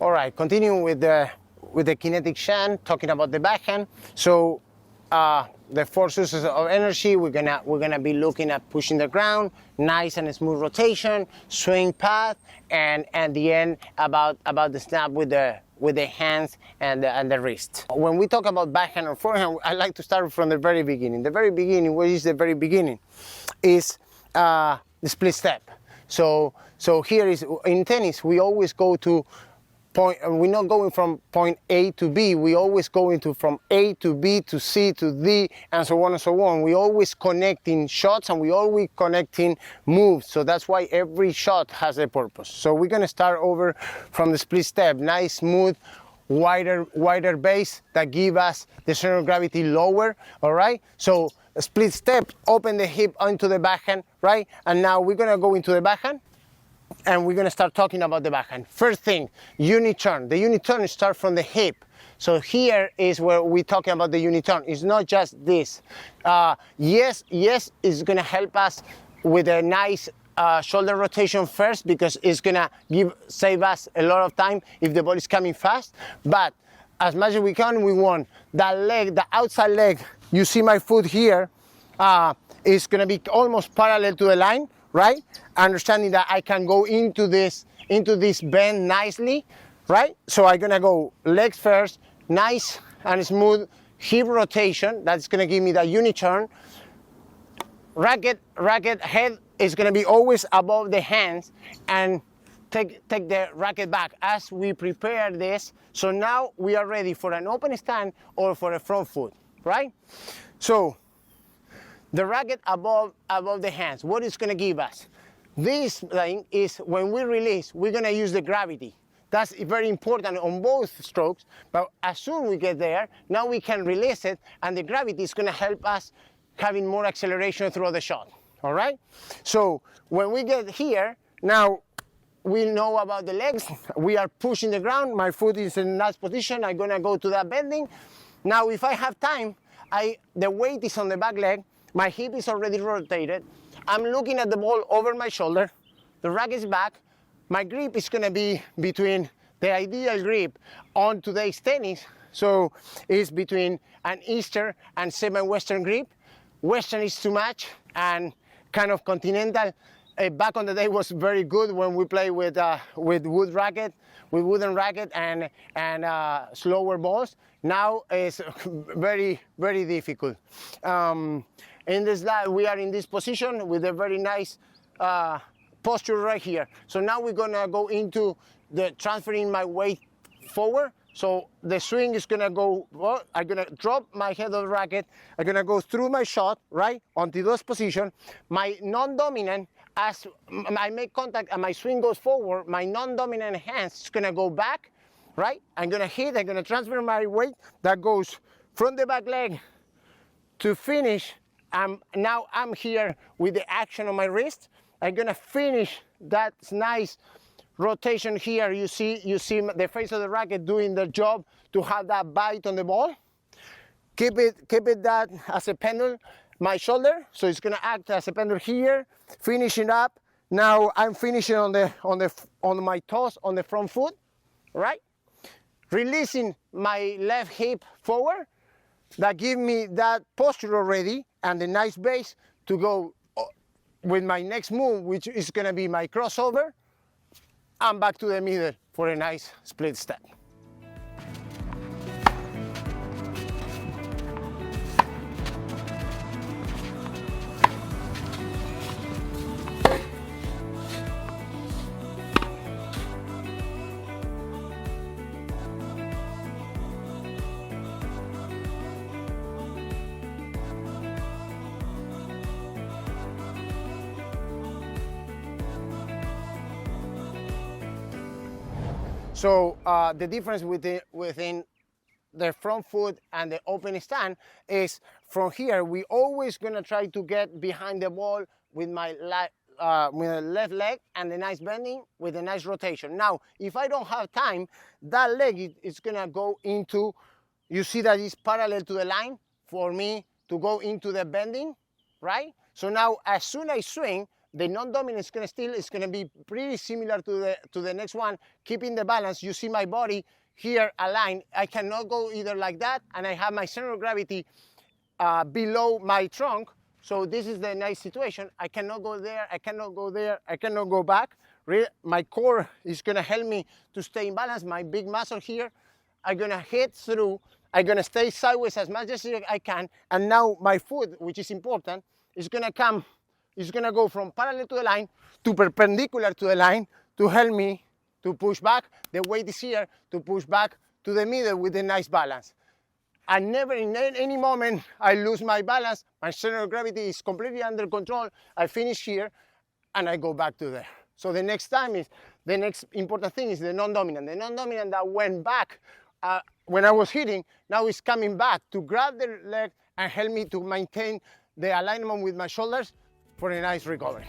All right, continuing with the kinetic shan, talking about the backhand. So the four sources of energy, we're gonna be looking at pushing the ground, nice and smooth rotation, swing path, and at the end about the snap with the hands and the wrist. When we talk about backhand or forehand, I like to start from the very beginning. The very beginning, what is the very beginning? Is the split step. So here is, in tennis, we always go to point, we're not going from point A to B, we always going from A to B to C to D, and so on and so on. We always connecting shots and we always connecting moves. So that's why every shot has a purpose. So we're gonna start over from the split step, nice, smooth, wider base that give us the center of gravity lower, all right? So a split step, open the hip onto the backhand, right? And now we're gonna go into the backhand, and we're gonna start talking about the backhand. First thing, unit turn. The unit turn starts from the hip. So here is where we're talking about the unit turn. It's not just this. Yes, it's gonna help us with a nice shoulder rotation first, because it's gonna save us a lot of time if the ball is coming fast. But as much as we can, we want that leg, the outside leg. You see my foot here is gonna be almost parallel to the line, right? Understanding that I can go into this bend nicely, right? So I'm gonna go legs first, nice and smooth hip rotation. That's gonna give me that unit turn. Racket head is gonna be always above the hands, and take the racket back as we prepare this. So now we are ready for an open stand or for a front foot, right? So the racket above the hands, what it's gonna give us? This thing is, when we release, we're gonna use the gravity. That's very important on both strokes, but as soon as we get there, now we can release it, and the gravity is gonna help us having more acceleration throughout the shot, all right? So when we get here, now we know about the legs, we are pushing the ground, my foot is in a nice position, I'm gonna go to that bending. Now if I have time, the weight is on the back leg, my hip is already rotated. I'm looking at the ball over my shoulder. The racket is back. My grip is gonna be between the ideal grip on today's tennis. So it's between an Eastern and semi-Western grip. Western is too much, and kind of continental. Back on the day was very good when we play with wooden racket and slower balls. Now it's very, very difficult. In this slide, we are in this position with a very nice posture right here. So now we're gonna go into the transferring my weight forward. So the swing is gonna go, well, I'm gonna drop my head of the racket. I'm gonna go through my shot, right, onto this position. My non-dominant, as I make contact and my swing goes forward, my non-dominant hands is gonna go back, right? I'm gonna hit, I'm gonna transfer my weight that goes from the back leg to finish. Now I'm here with the action on my wrist. I'm gonna finish that nice rotation here. You see the face of the racket doing the job to have that bite on the ball. Keep it that as a pendulum, my shoulder. So it's gonna act as a pendulum here, finishing up. Now I'm finishing on my toes on the front foot, right? Releasing my left hip forward. That give me that posture already and the nice base to go with my next move, which is gonna be my crossover, and back to the middle for a nice split step. So the difference within the front foot and the open stand is, from here we always gonna try to get behind the ball with my left leg and the nice bending with a nice rotation. Now if I don't have time, that leg is gonna go into, you see that it's parallel to the line for me to go into the bending, right? So now as soon as I swing, The non-dominant is gonna still, it's gonna be pretty similar to the next one, keeping the balance. You see my body here aligned. I cannot go either like that, and I have my center of gravity below my trunk. So this is the nice situation. I cannot go there, I cannot go there, I cannot go back. My core is gonna help me to stay in balance. My big muscle here, I'm gonna hit through, I'm gonna stay sideways as much as I can, and now my foot, which is important, is gonna come, is gonna go from parallel to the line to perpendicular to the line to help me to push back. The weight is here to push back to the middle with a nice balance. And never in any moment I lose my balance. My center of gravity is completely under control. I finish here and I go back to there. So the next time is, the next important thing is the non-dominant. The non-dominant that went back when I was hitting, now is coming back to grab the leg and help me to maintain the alignment with my shoulders for a nice recovery.